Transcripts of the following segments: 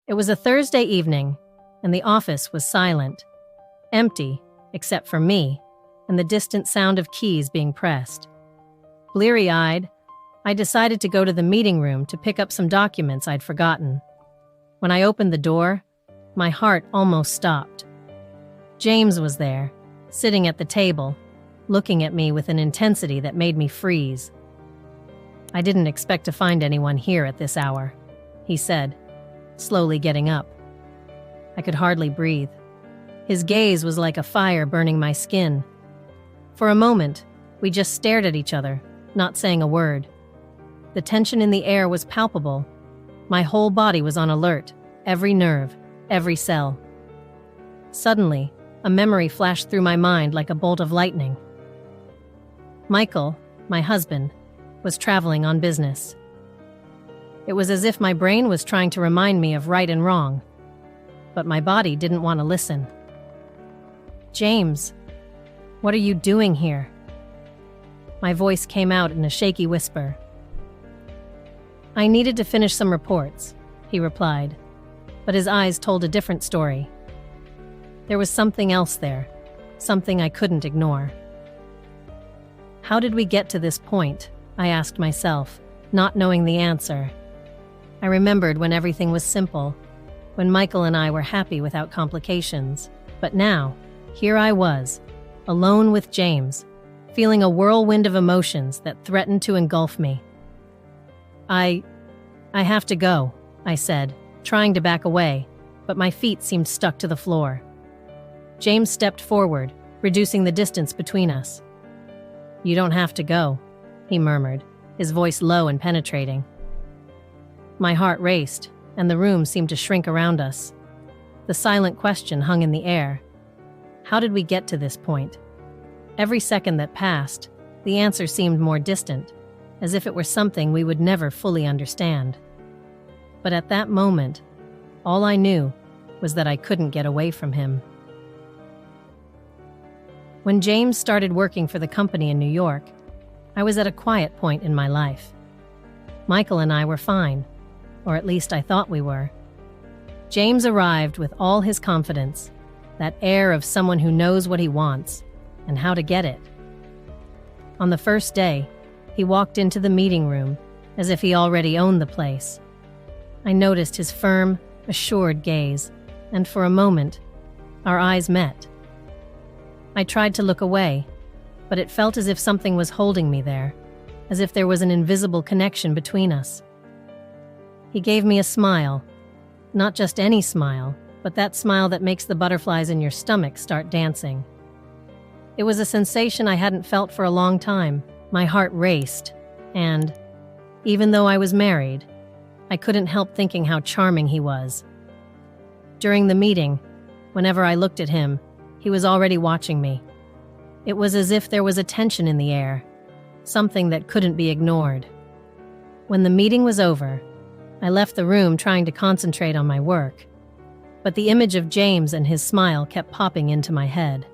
It was a Thursday evening, and the office was silent, empty, except for me, and the distant sound of keys being pressed. Bleary-eyed, I decided to go to the meeting room to pick up some documents I'd forgotten. When I opened the door, my heart almost stopped. James was there, sitting at the table, looking at me with an intensity that made me freeze. "I didn't expect to find anyone here at this hour," he said, slowly getting up. I could hardly breathe. His gaze was like a fire burning my skin. For a moment, we just stared at each other, not saying a word. The tension in the air was palpable. My whole body was on alert, every nerve, every cell. Suddenly, a memory flashed through my mind like a bolt of lightning. Michael, my husband, was traveling on business. It was as if my brain was trying to remind me of right and wrong, but my body didn't want to listen. "James, what are you doing here?" My voice came out in a shaky whisper. "I needed to finish some reports," he replied, but his eyes told a different story. There was something else there, something I couldn't ignore. How did we get to this point? I asked myself, not knowing the answer. I remembered when everything was simple, when Michael and I were happy without complications. But now, here I was, alone with James, feeling a whirlwind of emotions that threatened to engulf me. I have to go," I said, trying to back away, but my feet seemed stuck to the floor. James stepped forward, reducing the distance between us. "You don't have to go," he murmured, his voice low and penetrating. My heart raced, and the room seemed to shrink around us. The silent question hung in the air. How did we get to this point? Every second that passed, the answer seemed more distant, as if it were something we would never fully understand. But at that moment, all I knew was that I couldn't get away from him. When James started working for the company in New York, I was at a quiet point in my life. Michael and I were fine, or at least I thought we were. James arrived with all his confidence, that air of someone who knows what he wants and how to get it. On the first day, he walked into the meeting room as if he already owned the place. I noticed his firm, assured gaze, and for a moment, our eyes met. I tried to look away, but it felt as if something was holding me there, as if there was an invisible connection between us. He gave me a smile, not just any smile, but that smile that makes the butterflies in your stomach start dancing. It was a sensation I hadn't felt for a long time. My heart raced, and, even though I was married, I couldn't help thinking how charming he was. During the meeting, whenever I looked at him, he was already watching me. It was as if there was a tension in the air, something that couldn't be ignored. When the meeting was over, I left the room trying to concentrate on my work, but the image of James and his smile kept popping into my head.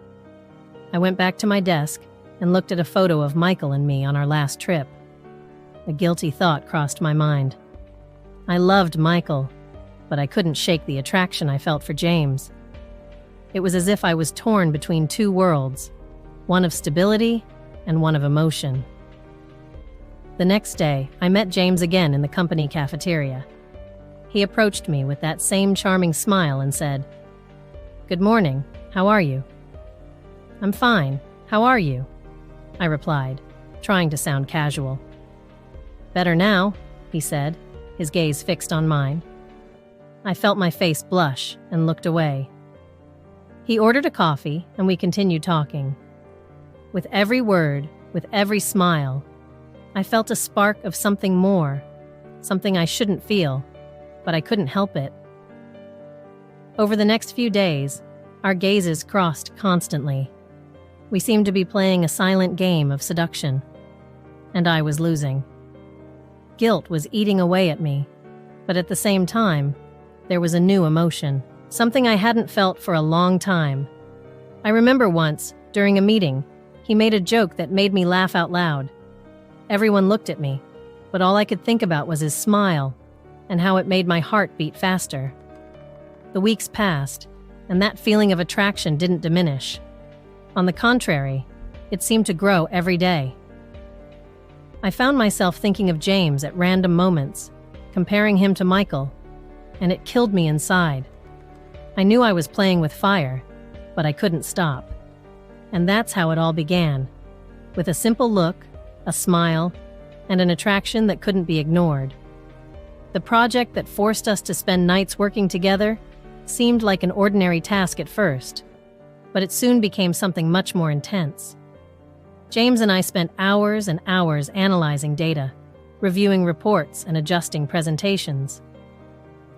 I went back to my desk and looked at a photo of Michael and me on our last trip. A guilty thought crossed my mind. I loved Michael, but I couldn't shake the attraction I felt for James. It was as if I was torn between two worlds, one of stability and one of emotion. The next day, I met James again in the company cafeteria. He approached me with that same charming smile and said, "Good morning, how are you?" "I'm fine, how are you?" I replied, trying to sound casual. "Better now," he said, his gaze fixed on mine. I felt my face blush and looked away. He ordered a coffee, and we continued talking. With every word, with every smile, I felt a spark of something more, something I shouldn't feel, but I couldn't help it. Over the next few days, our gazes crossed constantly. We seemed to be playing a silent game of seduction, and I was losing. Guilt was eating away at me, but at the same time, there was a new emotion, something I hadn't felt for a long time. I remember once, during a meeting, he made a joke that made me laugh out loud. Everyone looked at me, but all I could think about was his smile and how it made my heart beat faster. The weeks passed, and that feeling of attraction didn't diminish. On the contrary, it seemed to grow every day. I found myself thinking of James at random moments, comparing him to Michael, and it killed me inside. I knew I was playing with fire, but I couldn't stop. And that's how it all began, with a simple look, a smile, and an attraction that couldn't be ignored. The project that forced us to spend nights working together seemed like an ordinary task at first, but it soon became something much more intense. James and I spent hours and hours analyzing data, reviewing reports, and adjusting presentations.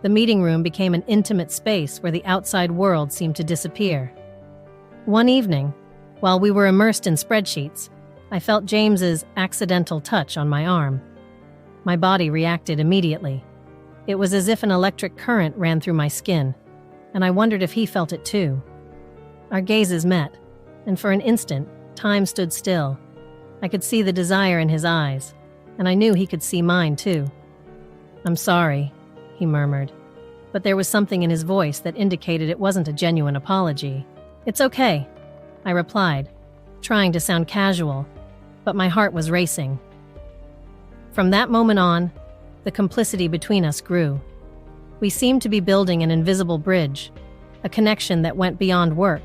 The meeting room became an intimate space where the outside world seemed to disappear. One evening, while we were immersed in spreadsheets, I felt James's accidental touch on my arm. My body reacted immediately. It was as if an electric current ran through my skin, and I wondered if he felt it too. Our gazes met, and for an instant, time stood still. I could see the desire in his eyes, and I knew he could see mine too. "I'm sorry," he murmured, but there was something in his voice that indicated it wasn't a genuine apology. "It's okay," I replied, trying to sound casual, but my heart was racing. From that moment on, the complicity between us grew. We seemed to be building an invisible bridge, a connection that went beyond work.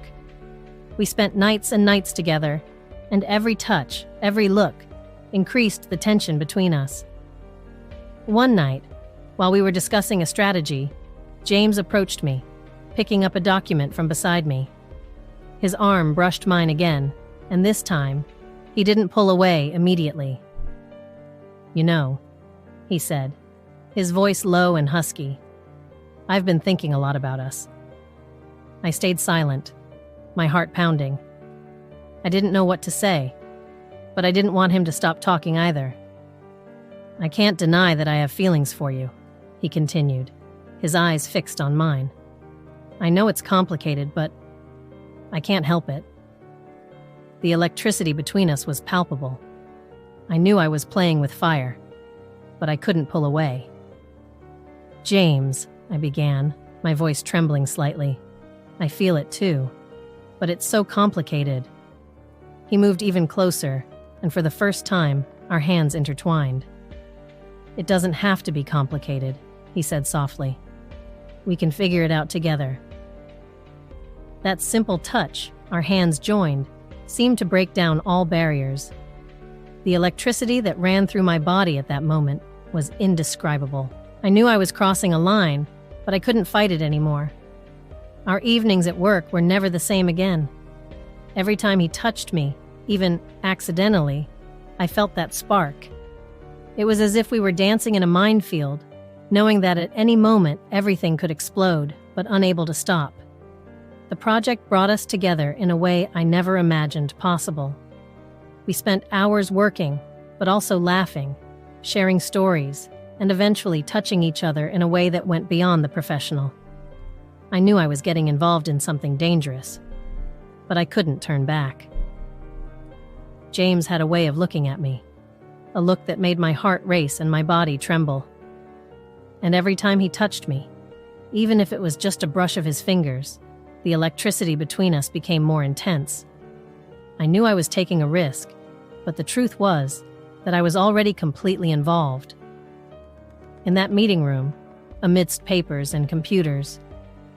We spent nights and nights together, and every touch, every look, increased the tension between us. One night, while we were discussing a strategy, James approached me, picking up a document from beside me. His arm brushed mine again, and this time, he didn't pull away immediately. "You know," he said, his voice low and husky, "I've been thinking a lot about us." I stayed silent, my heart pounding. I didn't know what to say, but I didn't want him to stop talking either. "I can't deny that I have feelings for you," he continued, his eyes fixed on mine. "I know it's complicated, but I can't help it." The electricity between us was palpable. I knew I was playing with fire, but I couldn't pull away. "James," I began, my voice trembling slightly. "I feel it too, but it's so complicated." He moved even closer, and for the first time, our hands intertwined. "It doesn't have to be complicated," he said softly. "We can figure it out together." That simple touch, our hands joined, seemed to break down all barriers. The electricity that ran through my body at that moment was indescribable. I knew I was crossing a line, but I couldn't fight it anymore. Our evenings at work were never the same again. Every time he touched me, even accidentally, I felt that spark. It was as if we were dancing in a minefield, knowing that at any moment everything could explode, but unable to stop. The project brought us together in a way I never imagined possible. We spent hours working, but also laughing, sharing stories, and eventually touching each other in a way that went beyond the professional. I knew I was getting involved in something dangerous, but I couldn't turn back. James had a way of looking at me, a look that made my heart race and my body tremble. And every time he touched me, even if it was just a brush of his fingers, the electricity between us became more intense. I knew I was taking a risk, but the truth was that I was already completely involved. In that meeting room, amidst papers and computers,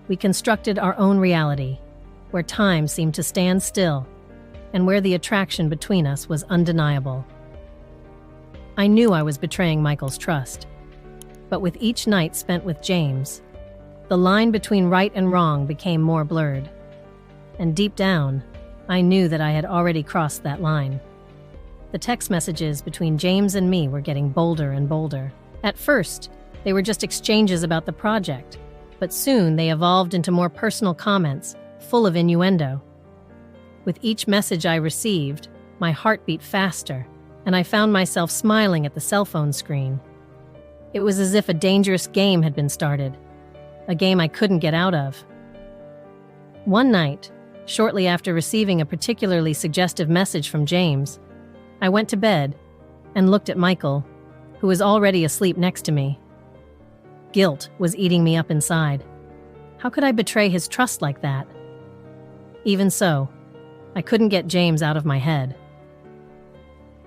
we constructed our own reality, where time seemed to stand still, and where the attraction between us was undeniable. I knew I was betraying Michael's trust, but with each night spent with James, the line between right and wrong became more blurred. And deep down, I knew that I had already crossed that line. The text messages between James and me were getting bolder and bolder. At first, they were just exchanges about the project, but soon they evolved into more personal comments, full of innuendo. With each message I received, my heart beat faster, and I found myself smiling at the cell phone screen. It was as if a dangerous game had been started, a game I couldn't get out of. One night, shortly after receiving a particularly suggestive message from James, I went to bed and looked at Michael, who was already asleep next to me. Guilt was eating me up inside. How could I betray his trust like that? Even so, I couldn't get James out of my head.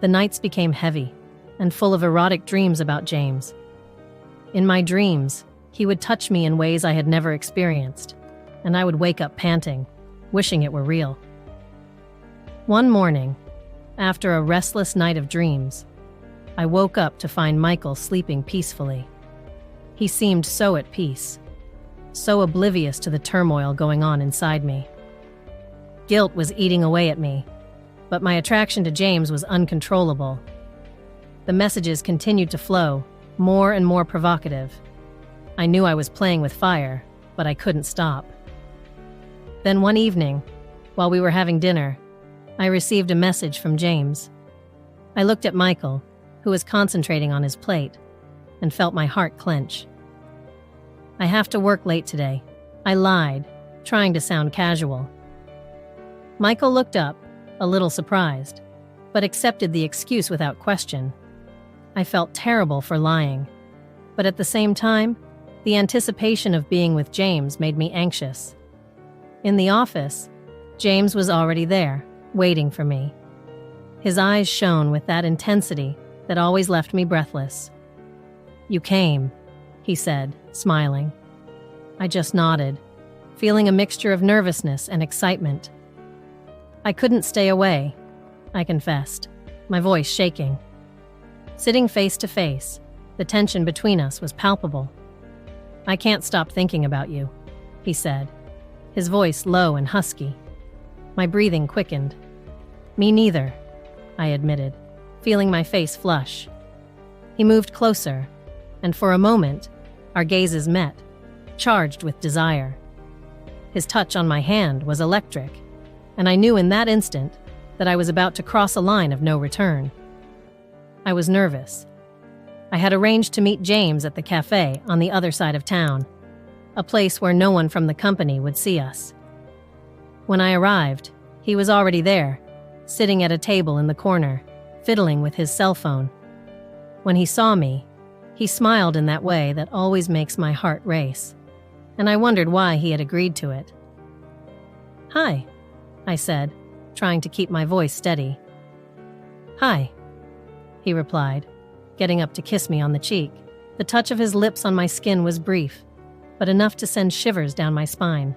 The nights became heavy and full of erotic dreams about James. In my dreams, he would touch me in ways I had never experienced, and I would wake up panting, wishing it were real. One morning, after a restless night of dreams, I woke up to find Michael sleeping peacefully. He seemed so at peace, so oblivious to the turmoil going on inside me. Guilt was eating away at me, but my attraction to James was uncontrollable. The messages continued to flow, more and more provocative. I knew I was playing with fire, but I couldn't stop. Then one evening, while we were having dinner, I received a message from James. I looked at Michael, who was concentrating on his plate, and felt my heart clench. "I have to work late today," I lied, trying to sound casual. Michael looked up, a little surprised, but accepted the excuse without question. I felt terrible for lying, but at the same time, the anticipation of being with James made me anxious. In the office, James was already there, waiting for me. His eyes shone with that intensity that always left me breathless. "You came," he said, smiling. I just nodded, feeling a mixture of nervousness and excitement. I couldn't stay away, I confessed, my voice shaking. Sitting face to face, the tension between us was palpable. "I can't stop thinking about you," he said, his voice low and husky. My breathing quickened. "Me neither," I admitted, feeling my face flush. He moved closer, and for a moment, our gazes met, charged with desire. His touch on my hand was electric, and I knew in that instant that I was about to cross a line of no return. I was nervous. I had arranged to meet James at the cafe on the other side of town, a place where no one from the company would see us. When I arrived, he was already there, sitting at a table in the corner, fiddling with his cell phone. When he saw me, he smiled in that way that always makes my heart race, and I wondered why he had agreed to it. "Hi," I said, trying to keep my voice steady. "Hi," he replied, getting up to kiss me on the cheek. The touch of his lips on my skin was brief, but enough to send shivers down my spine.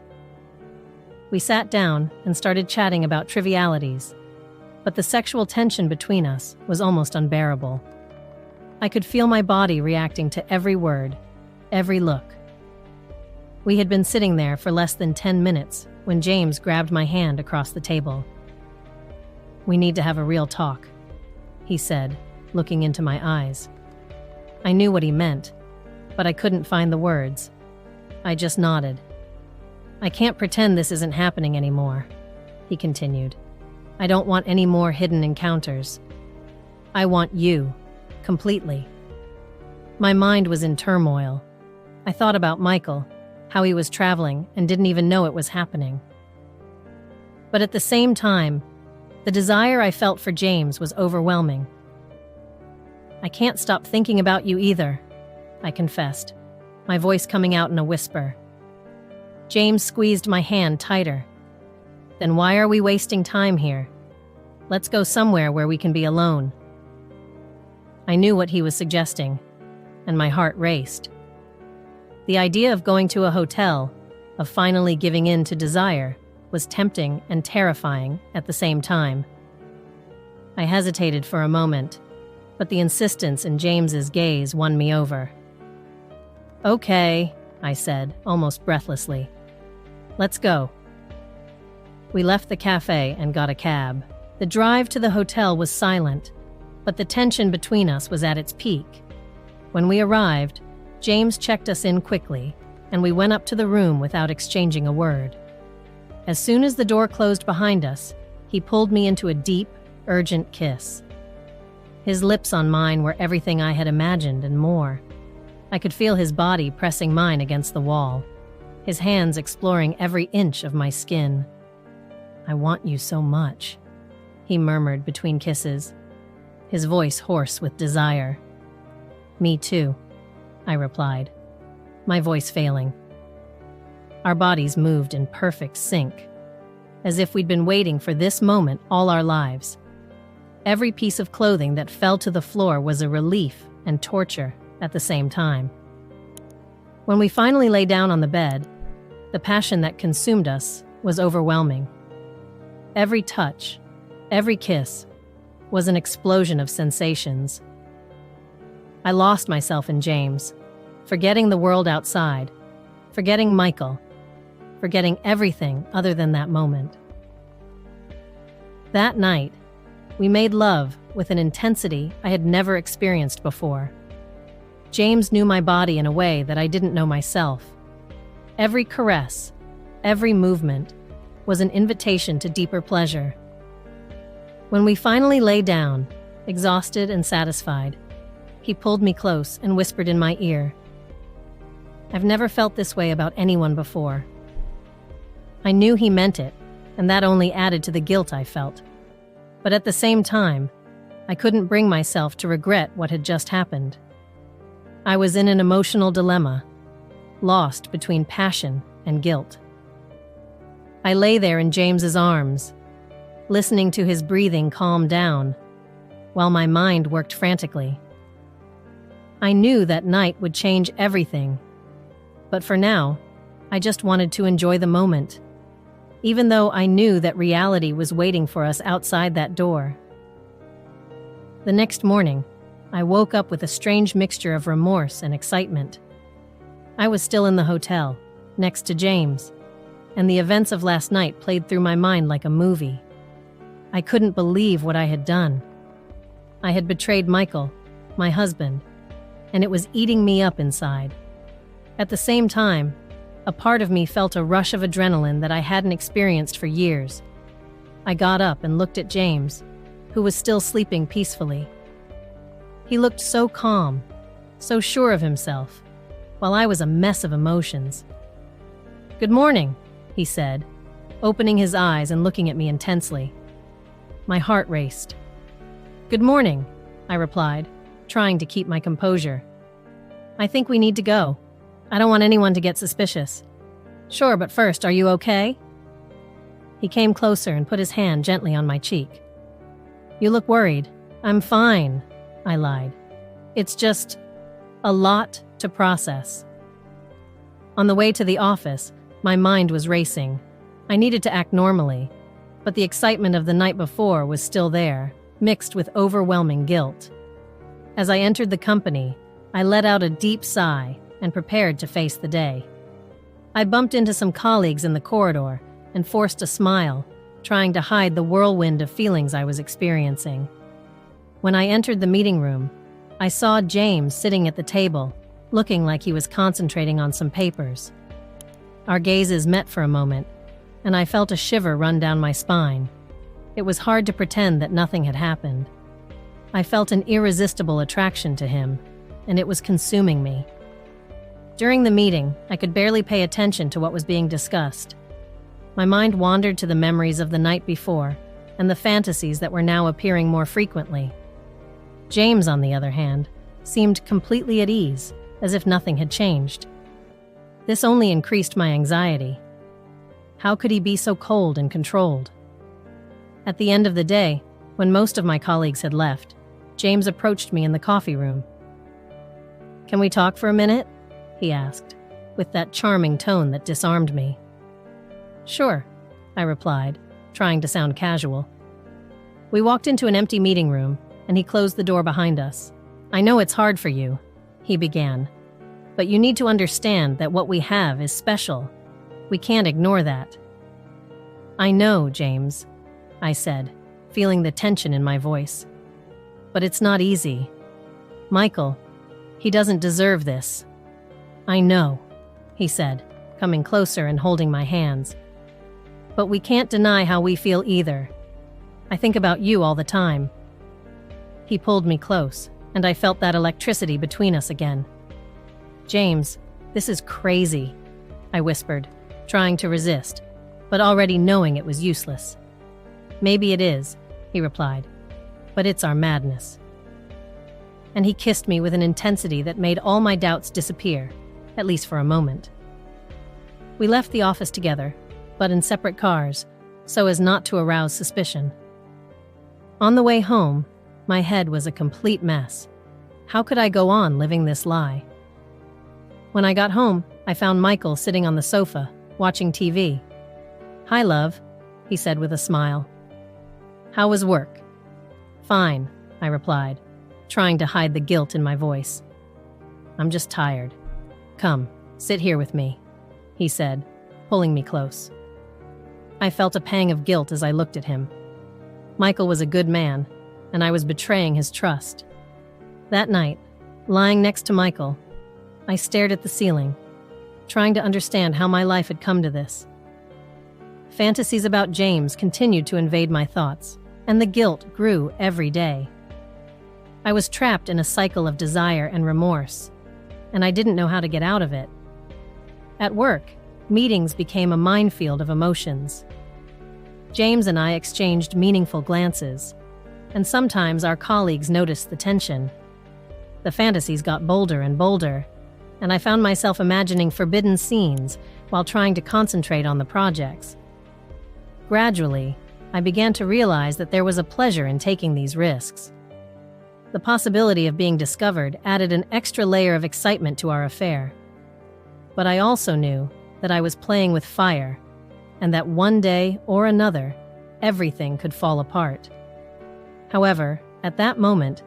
We sat down and started chatting about trivialities, but the sexual tension between us was almost unbearable. I could feel my body reacting to every word, every look. We had been sitting there for less than 10 minutes when James grabbed my hand across the table. "We need to have a real talk," he said, looking into my eyes. I knew what he meant, but I couldn't find the words. I just nodded. "I can't pretend this isn't happening anymore," he continued. "I don't want any more hidden encounters. I want you, completely." My mind was in turmoil. I thought about Michael, how he was traveling and didn't even know it was happening. But at the same time, the desire I felt for James was overwhelming. "I can't stop thinking about you either," I confessed, my voice coming out in a whisper. James squeezed my hand tighter. "Then why are we wasting time here? Let's go somewhere where we can be alone." I knew what he was suggesting, and my heart raced. The idea of going to a hotel, of finally giving in to desire, was tempting and terrifying at the same time. I hesitated for a moment, but the insistence in James's gaze won me over. "Okay," I said, almost breathlessly. "Let's go." We left the cafe and got a cab. The drive to the hotel was silent, but the tension between us was at its peak. When we arrived, James checked us in quickly, and we went up to the room without exchanging a word. As soon as the door closed behind us, he pulled me into a deep, urgent kiss. His lips on mine were everything I had imagined and more. I could feel his body pressing mine against the wall, his hands exploring every inch of my skin. "I want you so much," he murmured between kisses, his voice hoarse with desire. "Me too," I replied, my voice failing. Our bodies moved in perfect sync, as if we'd been waiting for this moment all our lives. Every piece of clothing that fell to the floor was a relief and torture at the same time. When we finally lay down on the bed, the passion that consumed us was overwhelming. Every touch, every kiss, was an explosion of sensations. I lost myself in James, forgetting the world outside, forgetting Michael, forgetting everything other than that moment. That night, we made love with an intensity I had never experienced before. James knew my body in a way that I didn't know myself. Every caress, every movement, was an invitation to deeper pleasure. When we finally lay down, exhausted and satisfied, he pulled me close and whispered in my ear, "I've never felt this way about anyone before." I knew he meant it, and that only added to the guilt I felt. But at the same time, I couldn't bring myself to regret what had just happened. I was in an emotional dilemma, lost between passion and guilt. I lay there in James's arms, listening to his breathing calm down, while my mind worked frantically. I knew that night would change everything, but for now, I just wanted to enjoy the moment, even though I knew that reality was waiting for us outside that door. The next morning, I woke up with a strange mixture of remorse and excitement. I was still in the hotel, next to James, and the events of last night played through my mind like a movie. I couldn't believe what I had done. I had betrayed Michael, my husband, and it was eating me up inside. At the same time, a part of me felt a rush of adrenaline that I hadn't experienced for years. I got up and looked at James, who was still sleeping peacefully. He looked so calm, so sure of himself, while I was a mess of emotions. "Good morning," he said, opening his eyes and looking at me intensely. My heart raced. "Good morning," I replied, trying to keep my composure. "I think we need to go. I don't want anyone to get suspicious." "Sure, but first, are you okay?" He came closer and put his hand gently on my cheek. "You look worried." "I'm fine," I lied. "It's just a lot to process." On the way to the office, my mind was racing. I needed to act normally, but the excitement of the night before was still there, mixed with overwhelming guilt. As I entered the company, I let out a deep sigh and prepared to face the day. I bumped into some colleagues in the corridor and forced a smile, trying to hide the whirlwind of feelings I was experiencing. When I entered the meeting room, I saw James sitting at the table, looking like he was concentrating on some papers. Our gazes met for a moment, and I felt a shiver run down my spine. It was hard to pretend that nothing had happened. I felt an irresistible attraction to him, and it was consuming me. During the meeting, I could barely pay attention to what was being discussed. My mind wandered to the memories of the night before and the fantasies that were now appearing more frequently. James, on the other hand, seemed completely at ease, as if nothing had changed. This only increased my anxiety. How could he be so cold and controlled? At the end of the day, when most of my colleagues had left, James approached me in the coffee room. "Can we talk for a minute?" he asked, with that charming tone that disarmed me. "Sure," I replied, trying to sound casual. We walked into an empty meeting room, and he closed the door behind us. "I know it's hard for you," he began, "but you need to understand that what we have is special. We can't ignore that." "I know, James," I said, feeling the tension in my voice. "But it's not easy. Michael, he doesn't deserve this." "I know," he said, coming closer and holding my hands. "But we can't deny how we feel either. I think about you all the time." He pulled me close, and I felt that electricity between us again. "James, this is crazy," I whispered, trying to resist, but already knowing it was useless. "Maybe it is," he replied, "but it's our madness." And he kissed me with an intensity that made all my doubts disappear, at least for a moment. We left the office together, but in separate cars, so as not to arouse suspicion. On the way home, my head was a complete mess. How could I go on living this lie? When I got home, I found Michael sitting on the sofa, watching TV. "Hi, love," he said with a smile. "How was work?" "Fine," I replied, trying to hide the guilt in my voice. "I'm just tired. Come, sit here with me," he said, pulling me close. I felt a pang of guilt as I looked at him. Michael was a good man, and I was betraying his trust. That night, lying next to Michael, I stared at the ceiling, trying to understand how my life had come to this. Fantasies about James continued to invade my thoughts, and the guilt grew every day. I was trapped in a cycle of desire and remorse, and I didn't know how to get out of it. At work, meetings became a minefield of emotions. James and I exchanged meaningful glances, and sometimes our colleagues noticed the tension. The fantasies got bolder and bolder, and I found myself imagining forbidden scenes while trying to concentrate on the projects. Gradually, I began to realize that there was a pleasure in taking these risks. The possibility of being discovered added an extra layer of excitement to our affair. But I also knew that I was playing with fire, and that one day or another, everything could fall apart. However, at that moment,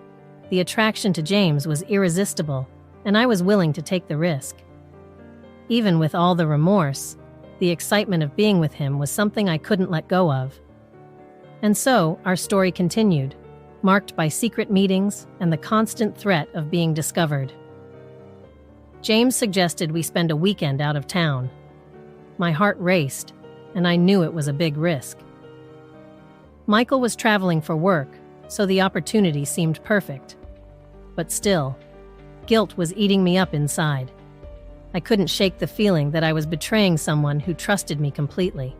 the attraction to James was irresistible, and I was willing to take the risk. Even with all the remorse, the excitement of being with him was something I couldn't let go of. And so, our story continued, marked by secret meetings and the constant threat of being discovered. James suggested we spend a weekend out of town. My heart raced, and I knew it was a big risk. Michael was traveling for work, so the opportunity seemed perfect. But still, guilt was eating me up inside. I couldn't shake the feeling that I was betraying someone who trusted me completely.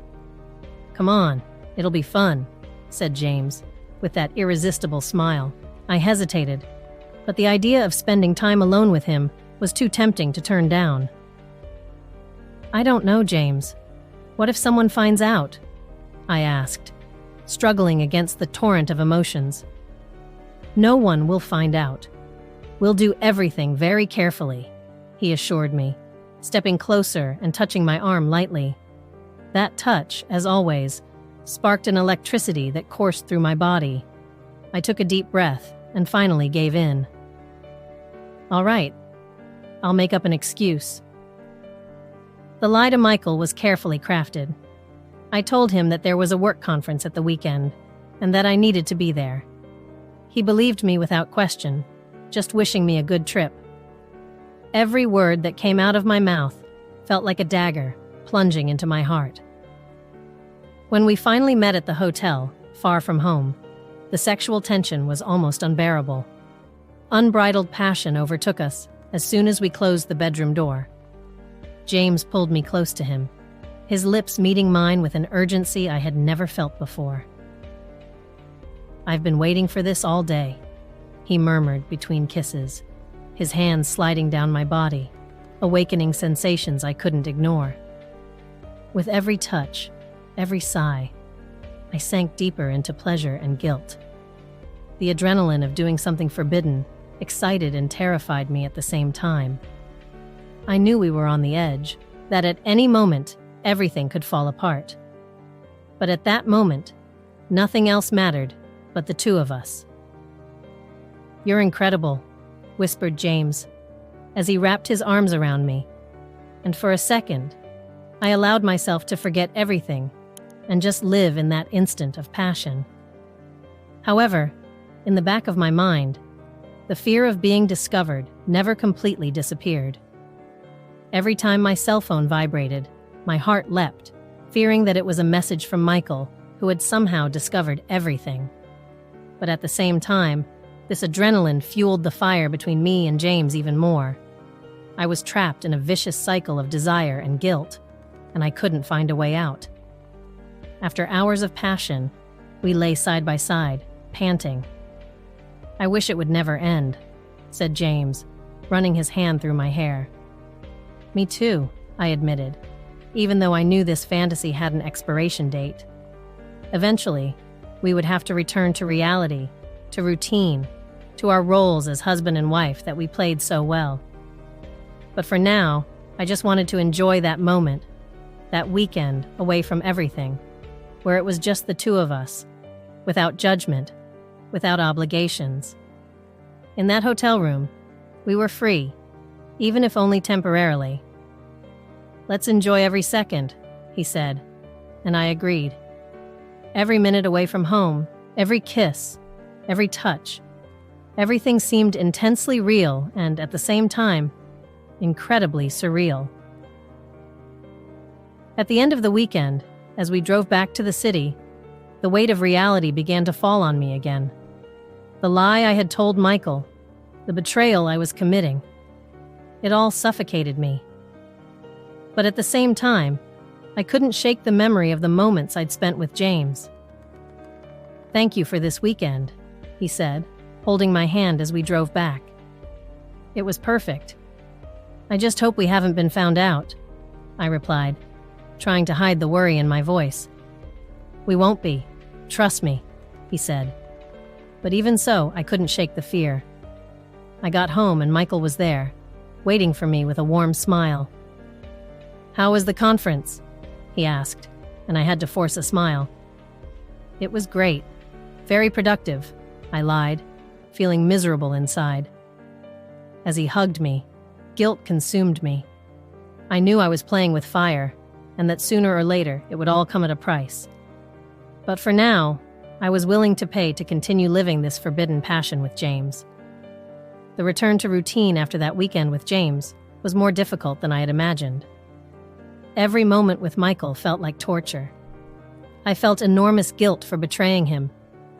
"Come on, it'll be fun," said James, with that irresistible smile. I hesitated, but the idea of spending time alone with him was too tempting to turn down. "I don't know, James. What if someone finds out?" I asked, struggling against the torrent of emotions. "No one will find out. We'll do everything very carefully," he assured me, stepping closer and touching my arm lightly. That touch, as always, sparked an electricity that coursed through my body. I took a deep breath and finally gave in. "All right, I'll make up an excuse." The lie to Michael was carefully crafted. I told him that there was a work conference at the weekend and that I needed to be there. He believed me without question, just wishing me a good trip. Every word that came out of my mouth felt like a dagger plunging into my heart. When we finally met at the hotel, far from home, the sexual tension was almost unbearable. Unbridled passion overtook us as soon as we closed the bedroom door. James pulled me close to him, his lips meeting mine with an urgency I had never felt before. "I've been waiting for this all day," he murmured between kisses, his hands sliding down my body, awakening sensations I couldn't ignore. With every touch, every sigh, I sank deeper into pleasure and guilt. The adrenaline of doing something forbidden excited and terrified me at the same time. I knew we were on the edge, that at any moment, everything could fall apart. But at that moment, nothing else mattered but the two of us. "You're incredible," whispered James, as he wrapped his arms around me, and for a second, I allowed myself to forget everything and just live in that instant of passion. However, in the back of my mind, the fear of being discovered never completely disappeared. Every time my cell phone vibrated, my heart leapt, fearing that it was a message from Michael, who had somehow discovered everything. But at the same time, this adrenaline fueled the fire between me and James even more. I was trapped in a vicious cycle of desire and guilt, and I couldn't find a way out. After hours of passion, we lay side by side, panting. "I wish it would never end," said James, running his hand through my hair. "Me too," I admitted, even though I knew this fantasy had an expiration date. Eventually, we would have to return to reality, to routine, to our roles as husband and wife that we played so well. But for now, I just wanted to enjoy that moment, that weekend away from everything, where it was just the two of us, without judgment, without obligations. In that hotel room, we were free, even if only temporarily. "Let's enjoy every second," he said, and I agreed. Every minute away from home, every kiss, every touch, everything seemed intensely real and, at the same time, incredibly surreal. At the end of the weekend, as we drove back to the city, the weight of reality began to fall on me again. The lie I had told Michael, the betrayal I was committing, it all suffocated me. But at the same time, I couldn't shake the memory of the moments I'd spent with James. "Thank you for this weekend," he said, holding my hand as we drove back. "It was perfect. I just hope we haven't been found out," I replied, trying to hide the worry in my voice. "We won't be. Trust me," he said. But even so, I couldn't shake the fear. I got home and Michael was there, waiting for me with a warm smile. "How was the conference?" he asked, and I had to force a smile. "It was great. Very productive," I lied, feeling miserable inside. As he hugged me, guilt consumed me. I knew I was playing with fire, and that sooner or later it would all come at a price. But for now, I was willing to pay to continue living this forbidden passion with James. The return to routine after that weekend with James was more difficult than I had imagined. Every moment with Michael felt like torture. I felt enormous guilt for betraying him,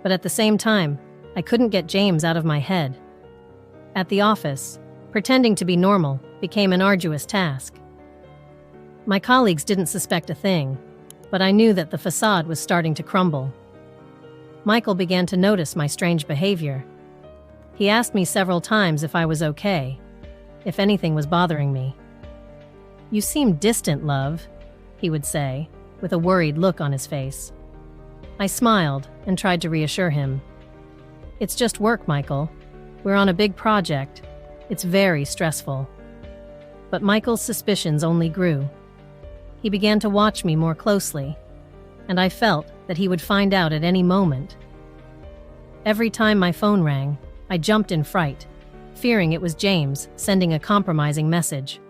but at the same time, I couldn't get James out of my head. At the office, pretending to be normal became an arduous task. My colleagues didn't suspect a thing, but I knew that the facade was starting to crumble. Michael began to notice my strange behavior. He asked me several times if I was okay, if anything was bothering me. "You seem distant, love," he would say, with a worried look on his face. I smiled and tried to reassure him. "It's just work, Michael. We're on a big project. It's very stressful." But Michael's suspicions only grew. He began to watch me more closely, and I felt that he would find out at any moment. Every time my phone rang, I jumped in fright, fearing it was James sending a compromising message.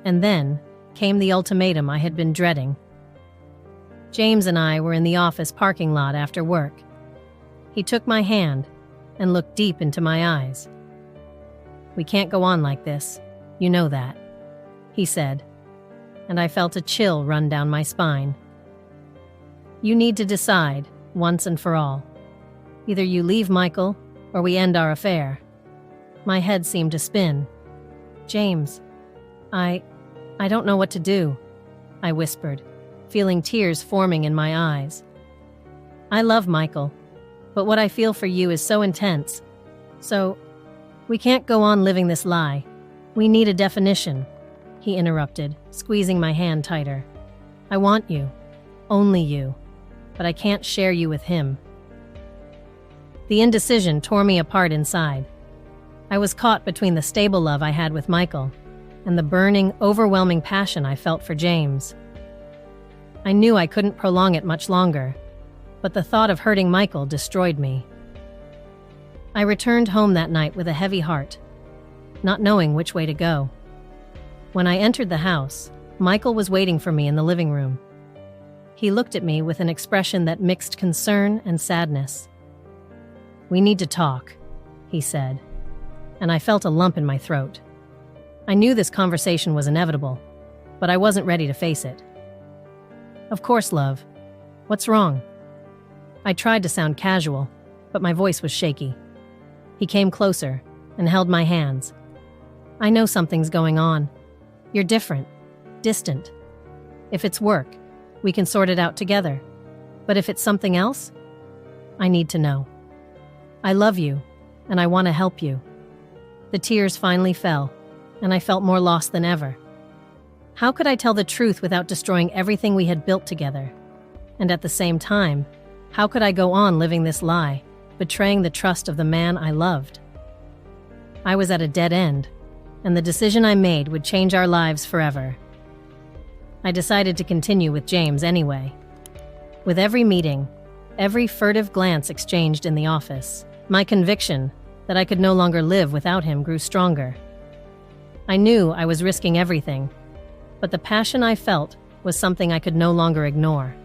And then came the ultimatum I had been dreading. James and I were in the office parking lot after work. He took my hand and looked deep into my eyes. "We can't go on like this, you know that," he said, and I felt a chill run down my spine. "You need to decide, once and for all. Either you leave Michael, or we end our affair." My head seemed to spin. "James, I don't know what to do," I whispered, feeling tears forming in my eyes. "I love Michael, but what I feel for you is so intense. So, we can't go on living this lie. We need a definition," he interrupted, squeezing my hand tighter. "I want you, only you, but I can't share you with him." The indecision tore me apart inside. I was caught between the stable love I had with Michael and the burning, overwhelming passion I felt for James. I knew I couldn't prolong it much longer, but the thought of hurting Michael destroyed me. I returned home that night with a heavy heart, not knowing which way to go. When I entered the house, Michael was waiting for me in the living room. He looked at me with an expression that mixed concern and sadness. "We need to talk," he said, and I felt a lump in my throat. I knew this conversation was inevitable, but I wasn't ready to face it. "Of course, love. What's wrong?" I tried to sound casual, but my voice was shaky. He came closer and held my hands. "I know something's going on. You're different, distant. If it's work, we can sort it out together. But if it's something else, I need to know. I love you, and I want to help you." The tears finally fell, and I felt more lost than ever. How could I tell the truth without destroying everything we had built together? And at the same time, how could I go on living this lie, betraying the trust of the man I loved? I was at a dead end, and the decision I made would change our lives forever. I decided to continue with James anyway. With every meeting, every furtive glance exchanged in the office, my conviction that I could no longer live without him grew stronger. I knew I was risking everything, but the passion I felt was something I could no longer ignore.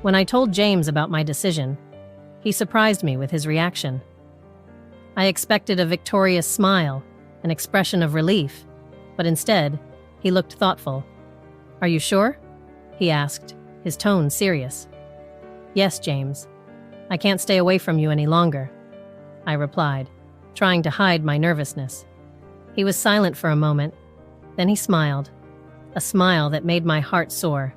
When I told James about my decision, he surprised me with his reaction. I expected a victorious smile, an expression of relief, but instead, he looked thoughtful. "Are you sure?" he asked, his tone serious. "Yes, James. I can't stay away from you any longer," I replied, trying to hide my nervousness. He was silent for a moment, then he smiled, a smile that made my heart soar.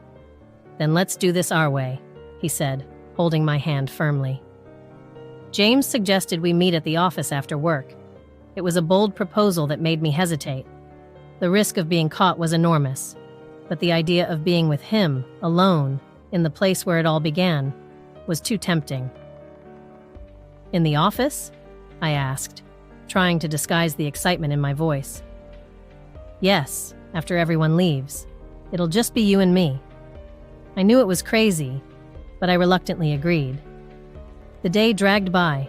"Then let's do this our way," he said, holding my hand firmly. James suggested we meet at the office after work. It was a bold proposal that made me hesitate. The risk of being caught was enormous, but the idea of being with him, alone, in the place where it all began, was too tempting. "In the office?" I asked, trying to disguise the excitement in my voice. "Yes, after everyone leaves. It'll just be you and me." I knew it was crazy, but I reluctantly agreed. The day dragged by,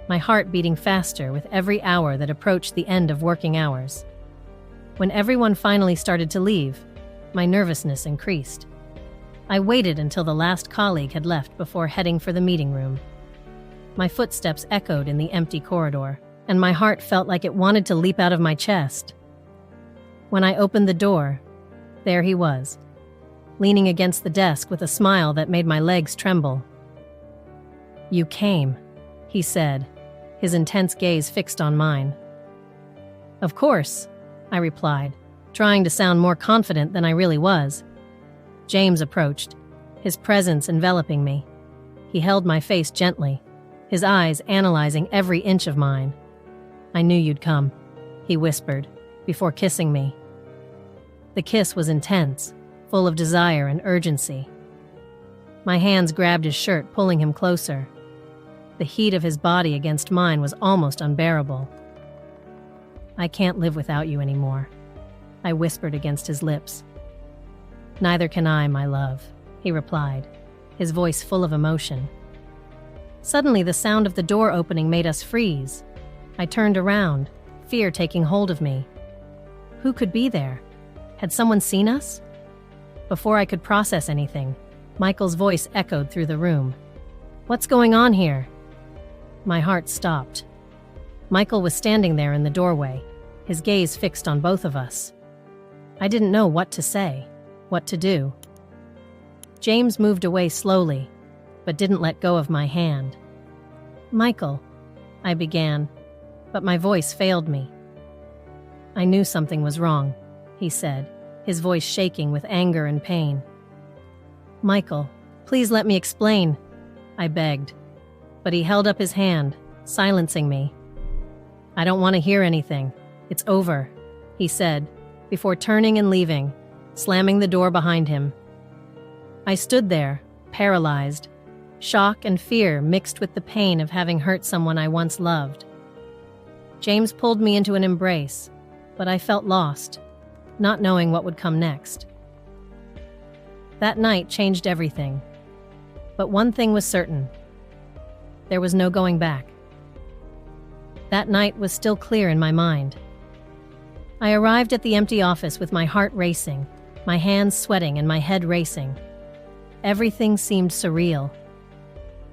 my heart beating faster with every hour that approached the end of working hours. When everyone finally started to leave, my nervousness increased. I waited until the last colleague had left before heading for the meeting room. My footsteps echoed in the empty corridor, and my heart felt like it wanted to leap out of my chest. When I opened the door, there he was, leaning against the desk with a smile that made my legs tremble. "You came," he said, his intense gaze fixed on mine. "Of course," I replied, trying to sound more confident than I really was. James approached, his presence enveloping me. He held my face gently, his eyes analyzing every inch of mine. "I knew you'd come," he whispered, before kissing me. The kiss was intense, full of desire and urgency. My hands grabbed his shirt, pulling him closer. The heat of his body against mine was almost unbearable. "I can't live without you anymore," I whispered against his lips. "Neither can I, my love," he replied, his voice full of emotion. Suddenly, the sound of the door opening made us freeze. I turned around, fear taking hold of me. Who could be there? Had someone seen us? Before I could process anything, Michael's voice echoed through the room. "What's going on here?" My heart stopped. Michael was standing there in the doorway, his gaze fixed on both of us. I didn't know what to say, what to do. James moved away slowly, but didn't let go of my hand. "Michael," I began, but my voice failed me. "I knew something was wrong," he said, his voice shaking with anger and pain. "Michael, please let me explain," I begged, but he held up his hand, silencing me. "I don't want to hear anything. It's over," he said, before turning and leaving, slamming the door behind him. I stood there, paralyzed, shock and fear mixed with the pain of having hurt someone I once loved. James pulled me into an embrace, but I felt lost, not knowing what would come next. That night changed everything. But one thing was certain. There was no going back. That night was still clear in my mind. I arrived at the empty office with my heart racing, my hands sweating and my head racing. Everything seemed surreal.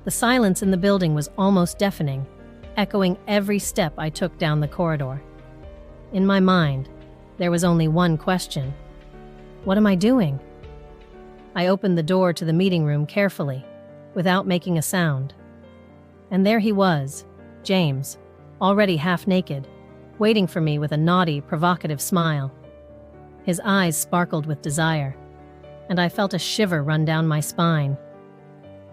The silence in the building was almost deafening, echoing every step I took down the corridor. In my mind, there was only one question. What am I doing? I opened the door to the meeting room carefully, without making a sound. And there he was, James, already half naked, waiting for me with a naughty, provocative smile. His eyes sparkled with desire, and I felt a shiver run down my spine.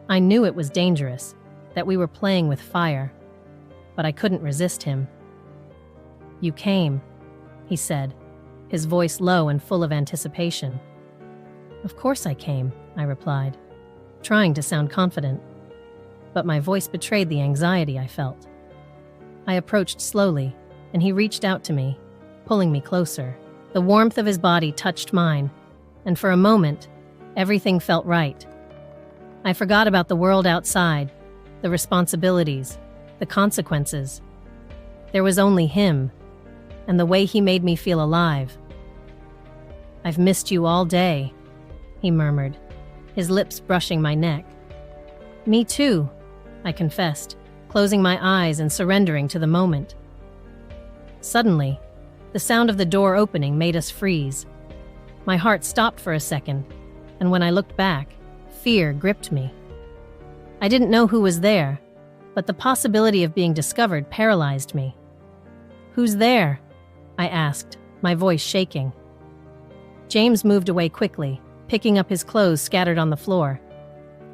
I knew it was dangerous, that we were playing with fire, but I couldn't resist him. "You came," he said, his voice low and full of anticipation. "Of course I came," I replied, trying to sound confident. But my voice betrayed the anxiety I felt. I approached slowly, and he reached out to me, pulling me closer. The warmth of his body touched mine, and for a moment, everything felt right. I forgot about the world outside, the responsibilities, the consequences. There was only him, and the way he made me feel alive. "I've missed you all day," he murmured, his lips brushing my neck. "Me too," I confessed, closing my eyes and surrendering to the moment. Suddenly, the sound of the door opening made us freeze. My heart stopped for a second, and when I looked back, fear gripped me. I didn't know who was there, but the possibility of being discovered paralyzed me. "Who's there?" I asked, my voice shaking. James moved away quickly, picking up his clothes scattered on the floor.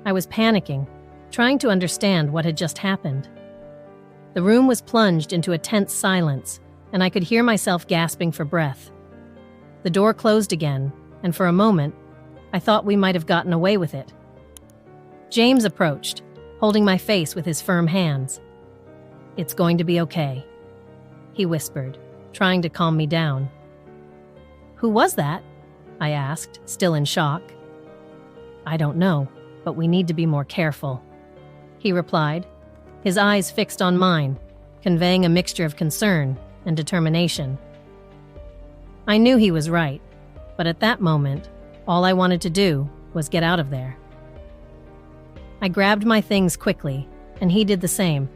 I was panicking, trying to understand what had just happened. The room was plunged into a tense silence, and I could hear myself gasping for breath. The door closed again, and for a moment, I thought we might have gotten away with it. James approached, holding my face with his firm hands. "It's going to be okay," he whispered, trying to calm me down. "Who was that?" I asked, still in shock. "I don't know, but we need to be more careful," he replied, his eyes fixed on mine, conveying a mixture of concern and determination. I knew he was right, but at that moment, all I wanted to do was get out of there. I grabbed my things quickly, and he did the same.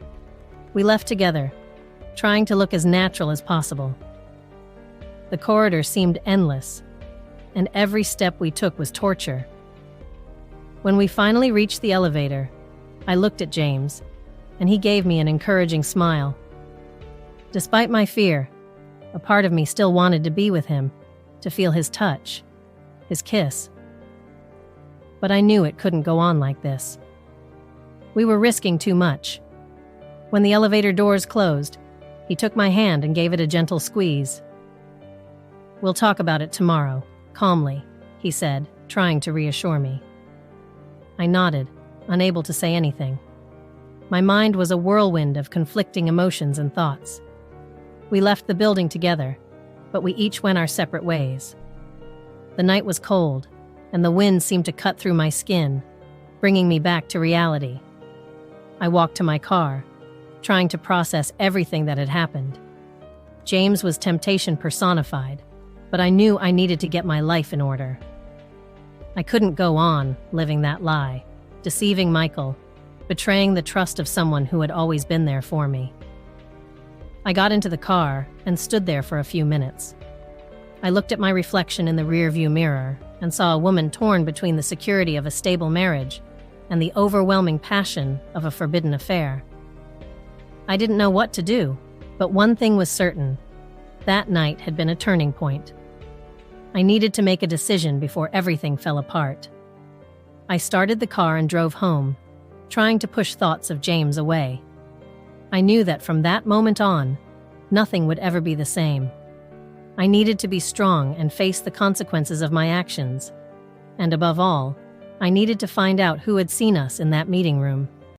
We left together, trying to look as natural as possible. The corridor seemed endless, and every step we took was torture. When we finally reached the elevator, I looked at James, and he gave me an encouraging smile. Despite my fear, a part of me still wanted to be with him, to feel his touch, his kiss. But I knew it couldn't go on like this. We were risking too much. When the elevator doors closed, he took my hand and gave it a gentle squeeze. "We'll talk about it tomorrow, calmly," he said, trying to reassure me. I nodded, unable to say anything. My mind was a whirlwind of conflicting emotions and thoughts. We left the building together, but we each went our separate ways. The night was cold, and the wind seemed to cut through my skin, bringing me back to reality. I walked to my car, trying to process everything that had happened. James was temptation personified, but I knew I needed to get my life in order. I couldn't go on living that lie, deceiving Michael, betraying the trust of someone who had always been there for me. I got into the car and stood there for a few minutes. I looked at my reflection in the rearview mirror and saw a woman torn between the security of a stable marriage and the overwhelming passion of a forbidden affair. I didn't know what to do, but one thing was certain. That night had been a turning point. I needed to make a decision before everything fell apart. I started the car and drove home, trying to push thoughts of James away. I knew that from that moment on, nothing would ever be the same. I needed to be strong and face the consequences of my actions. And above all, I needed to find out who had seen us in that meeting room.